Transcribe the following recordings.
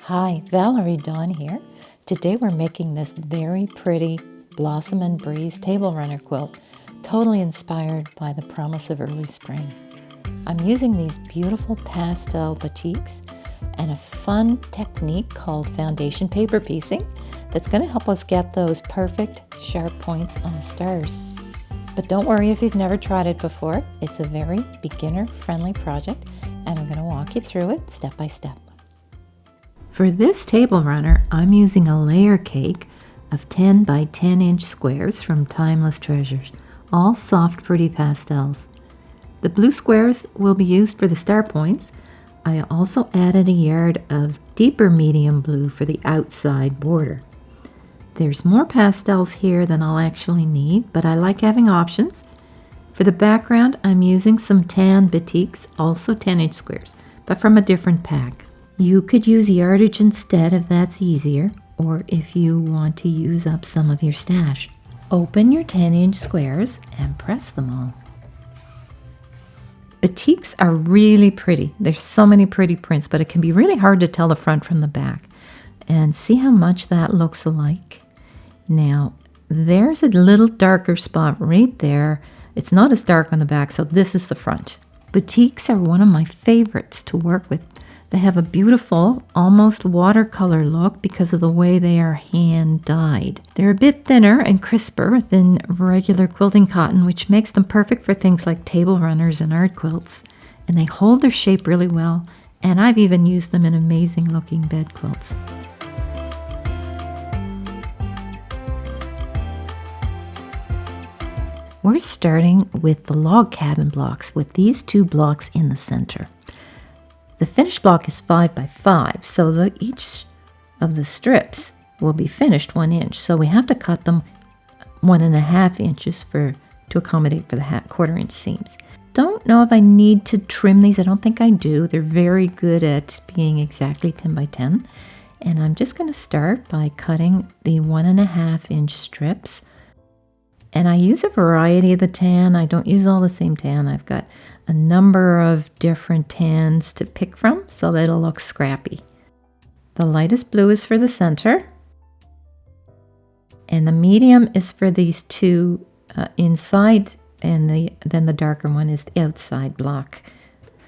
Hi, Valerie Dawn here. Today we're making this very pretty Blossom and Breeze table runner quilt, totally inspired by the promise of early spring. I'm using these beautiful pastel batiks and a fun technique called foundation paper piecing that's going to help us get those perfect sharp points on the stars. But don't worry if you've never tried it before. It's a very beginner-friendly project, and I'm going to walk you through it step by step. For this table runner, I'm using a layer cake of 10 by 10 inch squares from Timeless Treasures, all soft, pretty pastels. The blue squares will be used for the star points. I also added a yard of deeper medium blue for the outside border. There's more pastels here than I'll actually need, but I like having options. For the background, I'm using some tan batiks, also 10 inch squares, but from a different pack. You could use yardage instead if that's easier, or if you want to use up some of your stash. Open your 10 inch squares and press them all. Batiks are really pretty. There's so many pretty prints, but it can be really hard to tell the front from the back. And see how much that looks alike? Now, there's a little darker spot right there. It's not as dark on the back, so this is the front. Batiks are one of my favorites to work with. They have a beautiful, almost watercolor look because of the way they are hand dyed. They're a bit thinner and crisper than regular quilting cotton, which makes them perfect for things like table runners and art quilts. And they hold their shape really well, and I've even used them in amazing looking bed quilts. We're starting with the log cabin blocks with these two blocks in the center. The finished block is 5 by 5, so each of the strips will be finished 1 inch. So we have to cut them 1.5 inches to accommodate for the 1/4 inch seams. Don't know if I need to trim these. I don't think I do. They're very good at being exactly 10 by 10. And I'm just going to start by cutting the 1.5 inch strips. And I use a variety of the tan. I don't use all the same tan. I've got a number of different tans to pick from so that it'll look scrappy. The lightest blue is for the center, and the medium is for these two inside, and then the darker one is the outside block.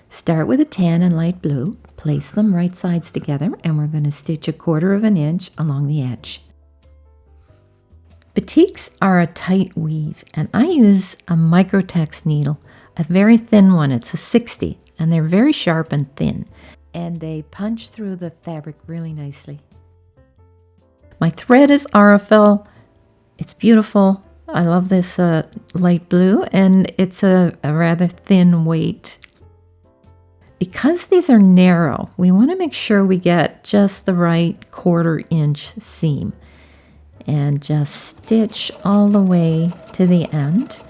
Start with a tan and light blue, place them right sides together, and we're going to stitch 1/4 inch along the edge. Batiks are a tight weave, and I use a microtex needle, a very thin one. It's a 60, and they're very sharp and thin, and they punch through the fabric really nicely. My thread is RFL. It's beautiful. I love this light blue, and it's a rather thin weight. Because these are narrow, we want to make sure we get just the right 1/4 inch seam. And just stitch all the way to the end.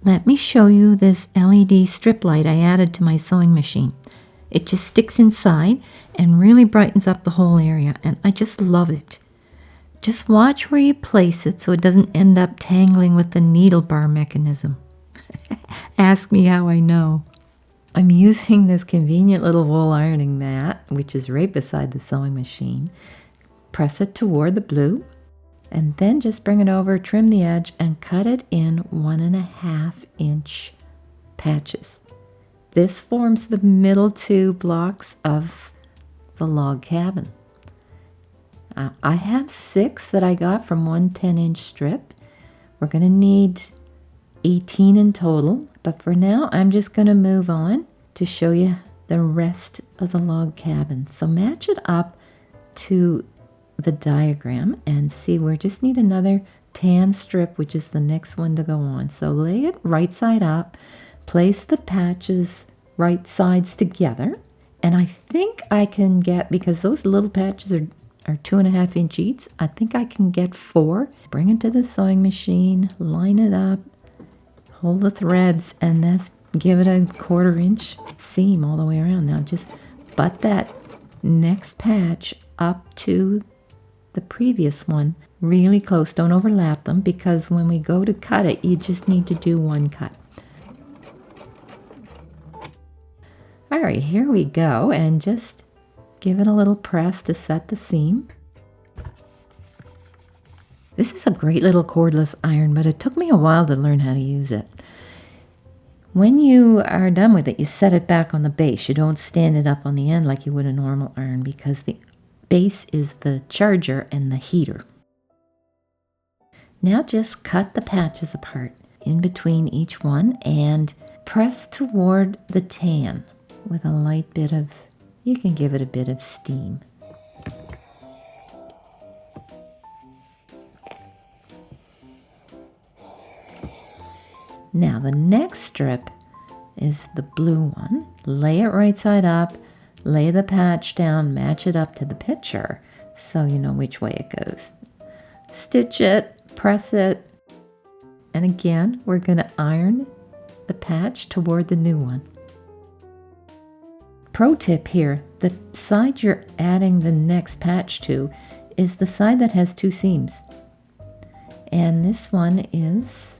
Let me show you this LED strip light I added to my sewing machine. It just sticks inside and really brightens up the whole area, and I just love it. Just watch where you place it so it doesn't end up tangling with the needle bar mechanism. Ask me how I know. I'm using this convenient little wool ironing mat, which is right beside the sewing machine. Press it toward the blue, and then just bring it over, trim the edge, and cut it in 1.5 inch patches. This forms the middle 2 blocks of the log cabin. I have 6 that I got from one 10 inch strip. We're going to need 18 in total, but for now I'm just going to move on to show you the rest of the log cabin. So match it up to the diagram and see, we just need another tan strip, which is the next one to go on. So lay it right side up, place the patches right sides together, and I think I can get, because those little patches are 2.5 inch each, I think I can get 4. Bring it to the sewing machine, line it up, hold the threads, and that's give it a 1/4 inch seam all the way around. Now just butt that next patch up to the previous one really close. Don't overlap them, because when we go to cut it, you just need to do one cut. All right, here we go, and just Give it a little press to set the seam. This is a great little cordless iron, but it took me a while to learn how to use it. When you are done with it, you set it back on the base. You don't stand it up on the end like you would a normal iron, because the base is the charger and the heater. Now just cut the patches apart in between each one and press toward the tan with a light bit of, you can give it a bit of steam. Now the next strip is the blue one. Lay it right side up, lay the patch down, match it up to the picture so you know which way it goes. Stitch it, press it, and again we're going to iron the patch toward the new one. Pro tip here, the side you're adding the next patch to is the side that has two seams. And this one is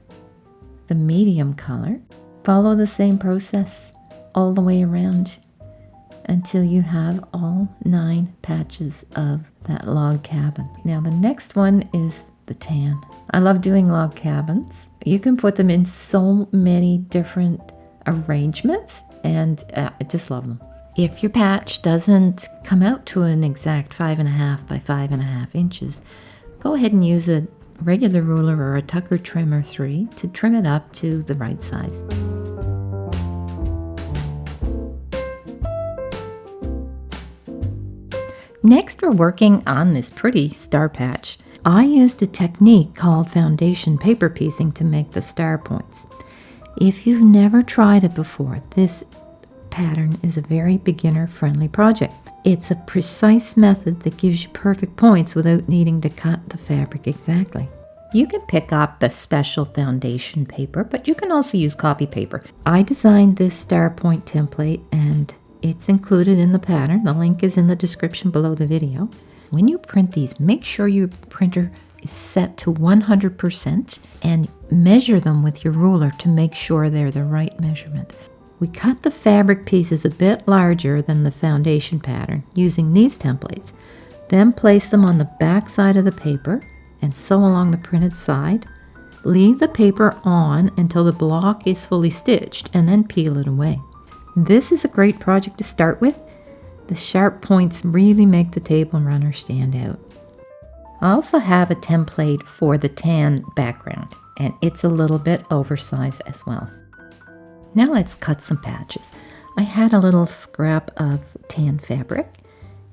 the medium color. Follow the same process all the way around until you have all 9 patches of that log cabin. Now the next one is the tan. I love doing log cabins. You can put them in so many different arrangements, and I just love them. If your patch doesn't come out to an exact 5.5 by 5.5 inches, go ahead and use a regular ruler or a tucker trimmer 3 to trim it up to the right size. Next, we're working on this pretty star patch. I used a technique called foundation paper piecing to make the star points. If you've never tried it before, this pattern is a very beginner-friendly project. It's a precise method that gives you perfect points without needing to cut the fabric exactly. You can pick up a special foundation paper, but you can also use copy paper. I designed this star point template and it's included in the pattern. The link is in the description below the video. When you print these, make sure your printer is set to 100% and measure them with your ruler to make sure they're the right measurement. We cut the fabric pieces a bit larger than the foundation pattern using these templates. Then place them on the back side of the paper and sew along the printed side. Leave the paper on until the block is fully stitched and then peel it away. This is a great project to start with. The sharp points really make the table runner stand out. I also have a template for the tan background, and it's a little bit oversized as well. Now let's cut some patches. I had a little scrap of tan fabric,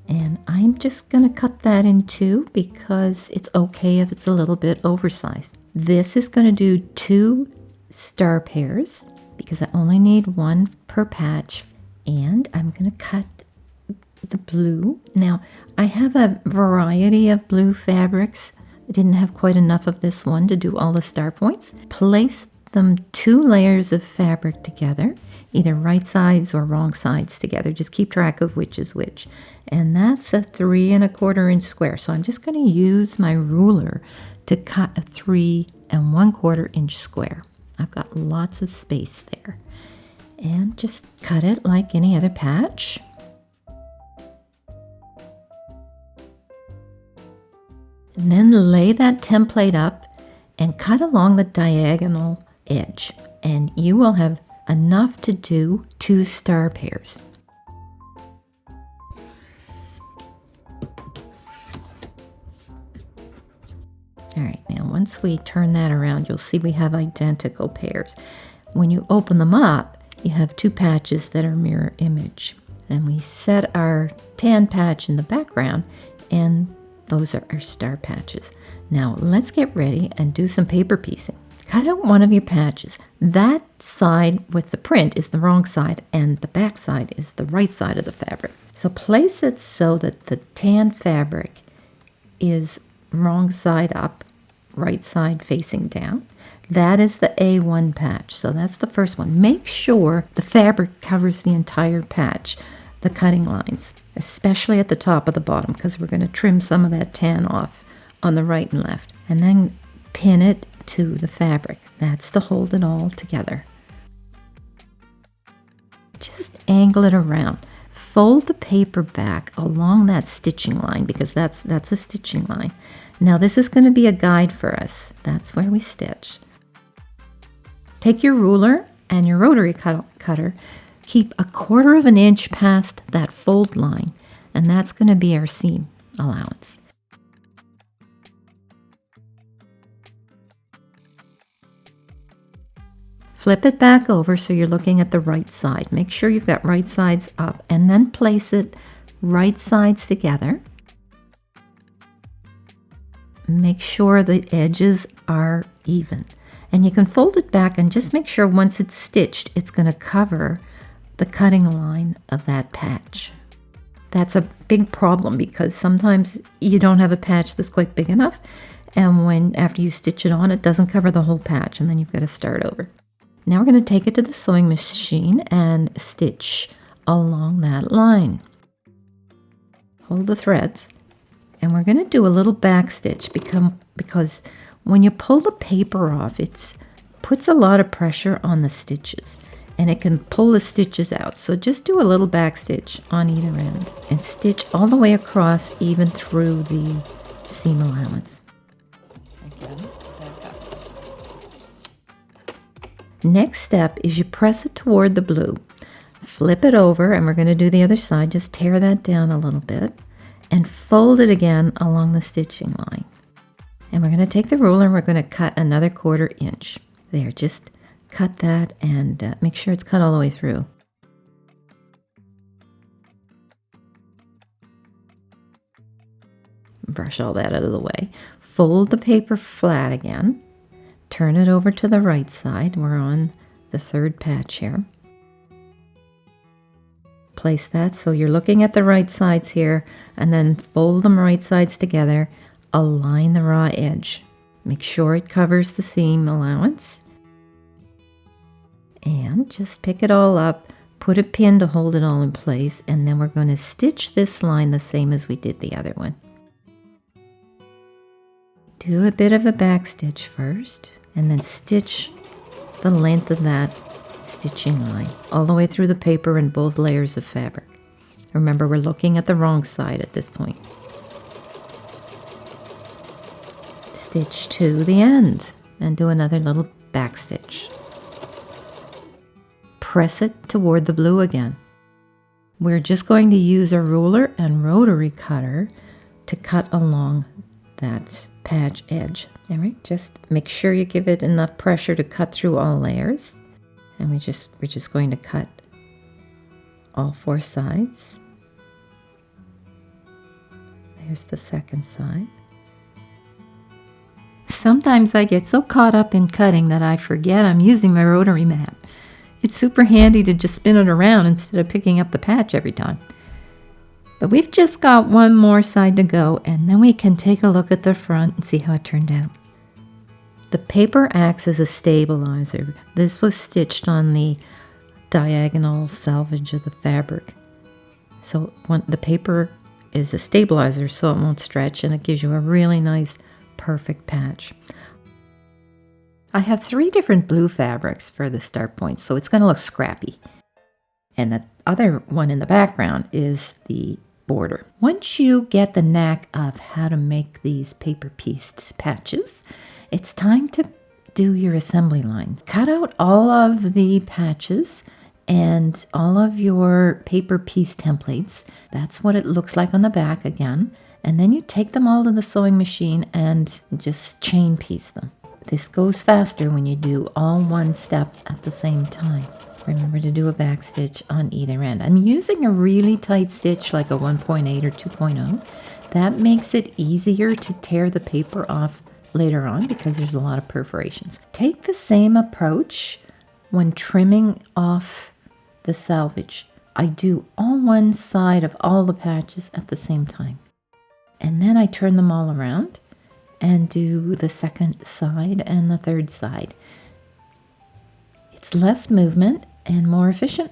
and I'm just going to cut that in 2 because it's okay if it's a little bit oversized. This is going to do 2 star pairs because I only need 1 per patch, and I'm going to cut the blue. Now I have a variety of blue fabrics. I didn't have quite enough of this one to do all the star points. Place them 2 layers of fabric together, either right sides or wrong sides together. Just keep track of which is which. And that's a 3 1/4 inch square. So I'm just going to use my ruler to cut a 3 1/4 inch square. I've got lots of space there. And just cut it like any other patch. And then lay that template up and cut along the diagonal edge, and you will have enough to do 2 star pairs. All right, now once we turn that around, you'll see we have identical pairs. When you open them up, you have 2 patches that are mirror image. Then we set our tan patch in the background, and those are our star patches. Now let's get ready and do some paper piecing. Cut out one of your patches. That side with the print is the wrong side, and the back side is the right side of the fabric. So place it so that the tan fabric is wrong side up, right side facing down. That is the A1 patch. So that's the first one. Make sure the fabric covers the entire patch, the cutting lines, especially at the top of the bottom, because we're going to trim some of that tan off on the right and left. And then pin it to the fabric. That's to hold it all together. Just angle it around. fold the paper back along that stitching line, because that's a stitching line. Now this is going to be a guide for us. That's where we stitch. Take your ruler and your rotary cutter, keep 1/4 of an inch past that fold line, and that's going to be our seam allowance. Flip it back over so you're looking at the right side. Make sure you've got right sides up, and then place it right sides together. Make sure the edges are even. And you can fold it back and just make sure once it's stitched, it's going to cover the cutting line of that patch. That's a big problem because sometimes you don't have a patch that's quite big enough, and after you stitch it on, it doesn't cover the whole patch, and then you've got to start over. Now we're going to take it to the sewing machine and stitch along that line. Hold the threads, and we're going to do a little back stitch because when you pull the paper off, it puts a lot of pressure on the stitches, and it can pull the stitches out. So just do a little back stitch on either end and stitch all the way across, even through the seam allowance. Next step is you press it toward the blue. Flip it over, and we're going to do the other side. Just tear that down a little bit and fold it again along the stitching line. And we're going to take the ruler and we're going to cut another 1/4 inch. There, just cut that and make sure it's cut all the way through. Brush all that out of the way. Fold the paper flat again. Turn it over to the right side. We're on the 3rd patch here. Place that so you're looking at the right sides here, and then fold them right sides together. Align the raw edge. Make sure it covers the seam allowance. And just pick it all up, put a pin to hold it all in place, and then we're going to stitch this line the same as we did the other one. Do a bit of a back stitch first, and then stitch the length of that stitching line all the way through the paper and both layers of fabric. Remember, we're looking at the wrong side at this point. Stitch to the end and do another little back stitch. Press it toward the blue again. We're just going to use a ruler and rotary cutter to cut along that patch edge. All right, just make sure you give it enough pressure to cut through all layers. And we're just going to cut all 4 sides. There's the second side. Sometimes I get so caught up in cutting that I forget I'm using my rotary mat. It's super handy to just spin it around instead of picking up the patch every time. But we've just got one more side to go, and then we can take a look at the front and see how it turned out. The paper acts as a stabilizer. This was stitched on the diagonal selvage of the fabric. So the paper is a stabilizer so it won't stretch, and it gives you a really nice, perfect patch. I have 3 different blue fabrics for the start point, so it's going to look scrappy. And the other one in the background is the border. Once you get the knack of how to make these paper pieced patches, it's time to do your assembly lines. Cut out all of the patches and all of your paper piece templates. That's what it looks like on the back again. And then you take them all to the sewing machine and just chain piece them. This goes faster when you do all one step at the same time. Remember to do a back stitch on either end. I'm using a really tight stitch like a 1.8 or 2.0. That makes it easier to tear the paper off later on because there's a lot of perforations. Take the same approach when trimming off the selvage. I do all one side of all the patches at the same time. And then I turn them all around and do the second side and the third side. It's less movement and more efficient.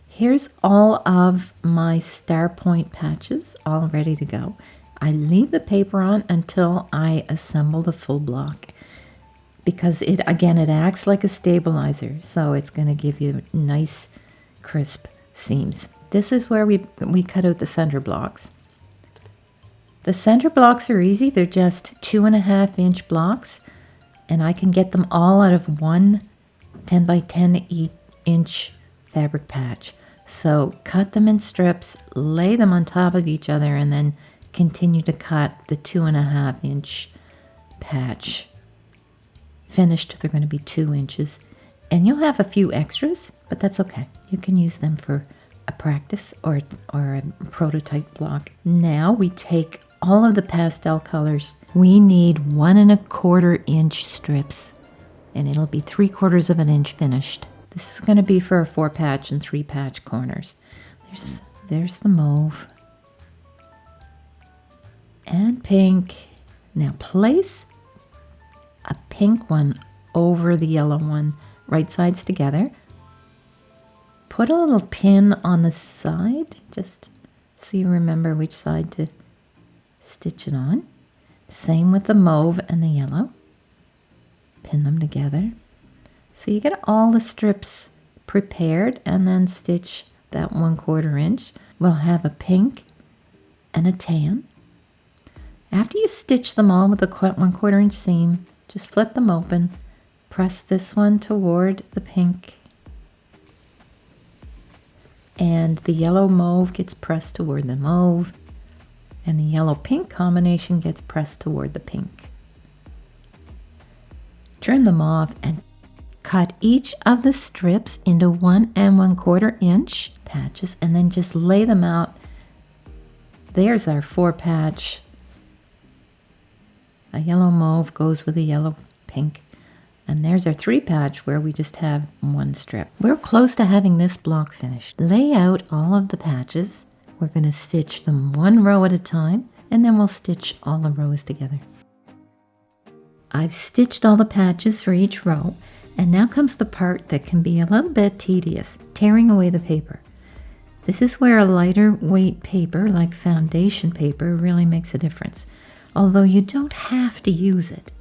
Here's all of my star point patches all ready to go. I leave the paper on until I assemble the full block because it acts like a stabilizer, so it's going to give you nice crisp seams. this is where we cut out the center blocks. The center blocks are easy. They're just 2.5-inch blocks, and I can get them all out of one 10 by 10 inch fabric patch. So cut them in strips, lay them on top of each other, and then continue to cut the 2.5-inch patch. Finished, they're going to be 2 inches. And you'll have a few extras, but that's okay. You can use them for a practice or a prototype block. Now we take all of the pastel colors. We need 1.25-inch strips, and it'll be 3/4 of an inch finished. This is going to be for a 4-patch and 3-patch corners. There's the mauve and pink. Now place a pink one over the yellow one, right sides together. Put a little pin on the side, just so you remember which side to stitch it on. Same with the mauve and the yellow. Pin them together. So you get all the strips prepared, and then stitch that 1/4 inch. We'll have a pink and a tan. After you stitch them all with a 1/4 inch seam, just flip them open. Press this one toward the pink, and the yellow mauve gets pressed toward the mauve, and the yellow pink combination gets pressed toward the pink. Trim them off and cut each of the strips into 1 1/4 inch patches, and then just lay them out. There's our 4-patch. A yellow mauve goes with a yellow pink. And there's our 3-patch where we just have 1 strip. We're close to having this block finished. Lay out all of the patches. We're going to stitch them 1 row at a time, and then we'll stitch all the rows together. I've stitched all the patches for each row, and now comes the part that can be a little bit tedious, tearing away the paper. This is where a lighter weight paper, like foundation paper, really makes a difference, although you don't have to use it.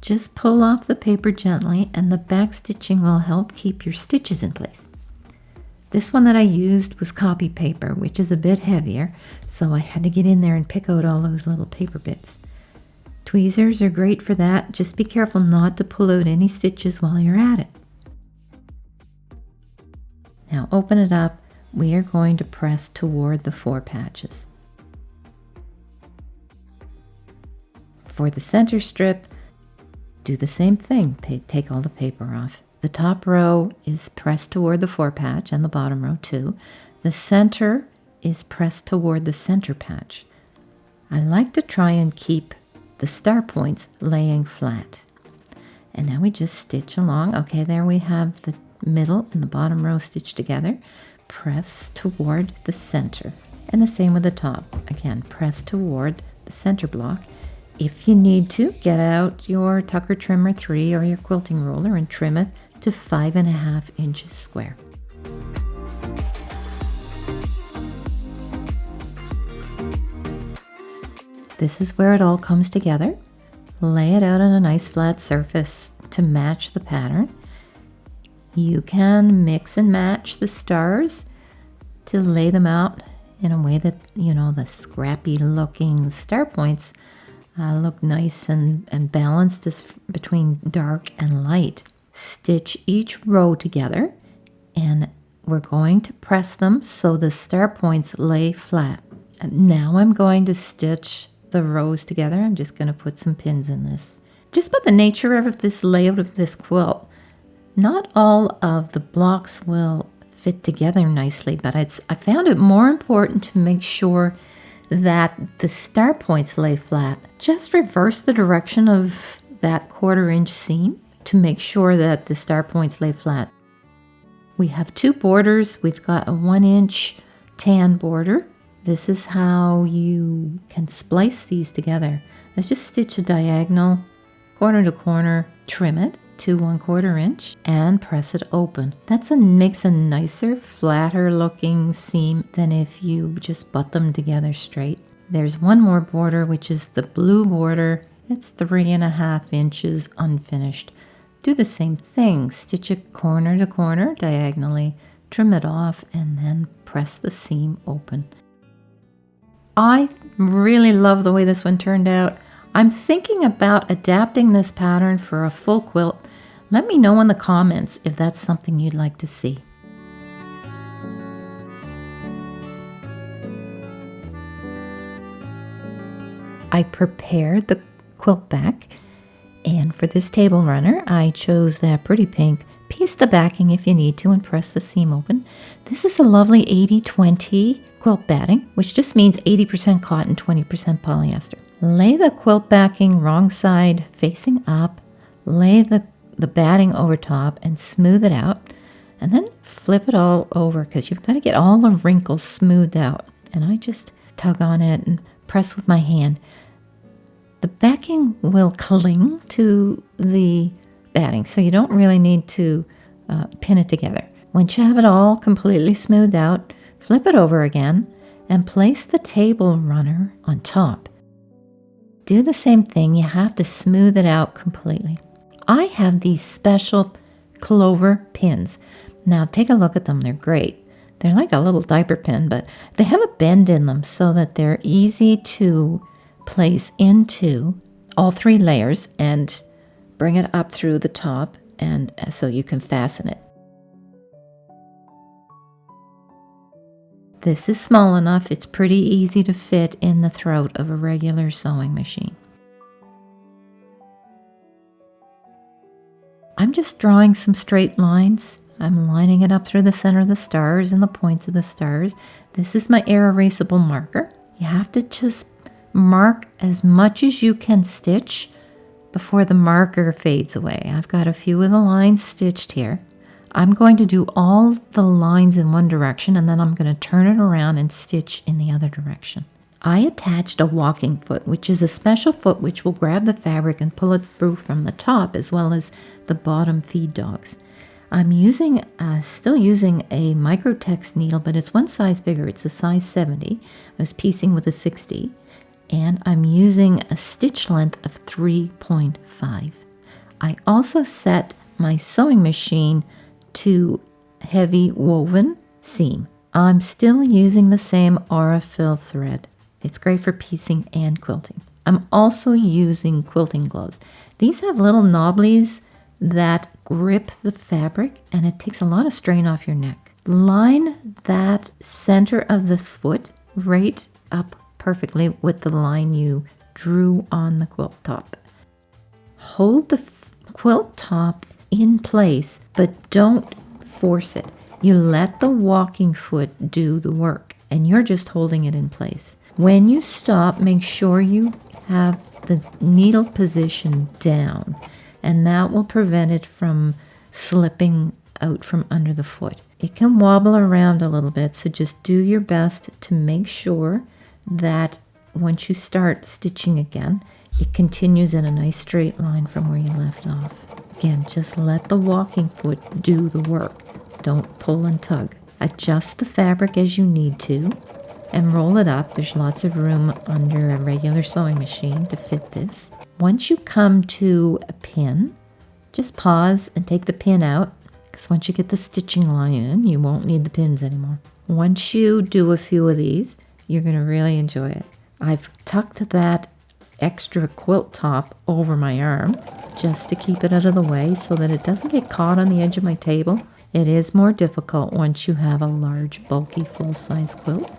Just pull off the paper gently, and the back stitching will help keep your stitches in place. This one that I used was copy paper, which is a bit heavier, so I had to get in there and pick out all those little paper bits. Tweezers are great for that. Just be careful not to pull out any stitches while you're at it. Now open it up. We are going to press toward the 4 patches. For the center strip, do the same thing. Take all the paper off. The top row is pressed toward the 4-patch, and the bottom row too. The center is pressed toward the center patch. I like to try and keep the star points laying flat. And now we just stitch along. Okay, there we have the middle and the bottom row stitched together. Press toward the center. And the same with the top. Again, press toward the center block. If you need to, get out your Tucker Trimmer 3 or your quilting ruler and trim it to 5.5 inches square. This is where it all comes together. Lay it out on a nice flat surface to match the pattern. You can mix and match the stars to lay them out in a way that, you know, the scrappy looking star points look nice and balanced as between dark and light. Stitch each row together, and we're going to press them so the star points lay flat. And now I'm going to stitch the rows together. I'm just going to put some pins in this. Just by the nature of this layout of this quilt, not all of the blocks will fit together nicely, but I found it more important to make sure that the star points lay flat. Just reverse the direction of that 1/4 inch seam to make sure that the star points lay flat. We have 2 borders. We've got a 1-inch tan border. This is how you can splice these together. Let's just stitch a diagonal, corner to corner, trim it to 1/4 inch, and press it open. That makes a nicer, flatter looking seam than if you just butt them together straight. There's one more border, which is the blue border. It's 3.5 inches unfinished. Do the same thing. Stitch it corner to corner diagonally trim it off, and then press the seam open. I really love the way this one turned out. I'm thinking about adapting this pattern for a full quilt. Let me know in the comments if that's something you'd like to see. I prepared the quilt back, and for this table runner I chose that pretty pink. Piece the backing if you need to and press the seam open. This is a lovely 80-20 quilt batting, which just means 80% cotton, 20% polyester. Lay the quilt backing wrong side facing up, lay the batting over top and smooth it out, and then flip it all over because you've got to get all the wrinkles smoothed out. And I just tug on it and press with my hand. The backing will cling to the batting, so you don't really need to pin it together. Once you have it all completely smoothed out, flip it over again and place the table runner on top. Do the same thing, you have to smooth it out completely. I have these special Clover pins. Now take a look at them, they're great. They're like a little diaper pin, but they have a bend in them so that they're easy to place into all 3 layers and bring it up through the top, and so you can fasten it. This is small enough, it's pretty easy to fit in the throat of a regular sewing machine. I'm just drawing some straight lines. I'm lining it up through the center of the stars and the points of the stars. This is my air erasable marker. You have to just mark as much as you can stitch before the marker fades away. I've got a few of the lines stitched here. I'm going to do all the lines in one direction, and then I'm going to turn it around and stitch in the other direction. I attached a walking foot, which is a special foot which will grab the fabric and pull it through from the top as well as the bottom feed dogs. I'm still using a microtex needle, but it's one size bigger. It's a size 70. I was piecing with a 60, and I'm using a stitch length of 3.5. I also set my sewing machine to heavy woven seam. I'm still using the same Aurifil thread. It's great for piecing and quilting. I'm also using quilting gloves. These have little knobblies that grip the fabric, and it takes a lot of strain off your neck. Line that center of the foot right up perfectly with the line you drew on the quilt top. Hold the quilt top in place, but don't force it. You let the walking foot do the work, and you're just holding it in place. When you stop, make sure you have the needle position down, and that will prevent it from slipping out from under the foot. It can wobble around a little bit, so just do your best to make sure that once you start stitching again, it continues in a nice straight line from where you left off. Again, just let the walking foot do the work. Don't pull and tug. Adjust the fabric as you need to and roll it up. There's lots of room under a regular sewing machine to fit this. Once you come to a pin, just pause and take the pin out, because once you get the stitching line in, you won't need the pins anymore. Once you do a few of these, you're going to really enjoy it. I've tucked that extra quilt top over my arm just to keep it out of the way so that it doesn't get caught on the edge of my table. It is more difficult once you have a large, bulky, full-size quilt.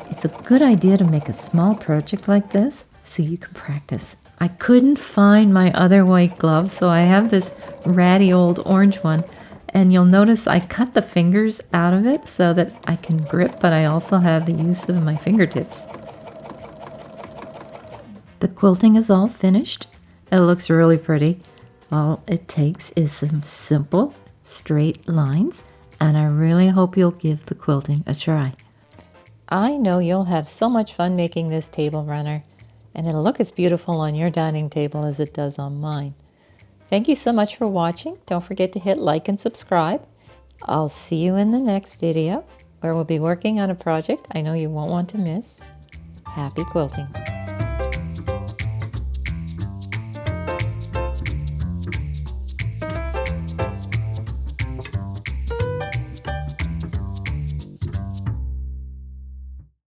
It's a good idea to make a small project like this so you can practice. I couldn't find my other white glove, so I have this ratty old orange one, and you'll notice I cut the fingers out of it so that I can grip, but I also have the use of my fingertips. The quilting is all finished. It looks really pretty. All it takes is some simple, straight lines, and I really hope you'll give the quilting a try. I know you'll have so much fun making this table runner, and it'll look as beautiful on your dining table as it does on mine. Thank you so much for watching. Don't forget to hit like and subscribe. I'll see you in the next video, where we'll be working on a project I know you won't want to miss. Happy quilting!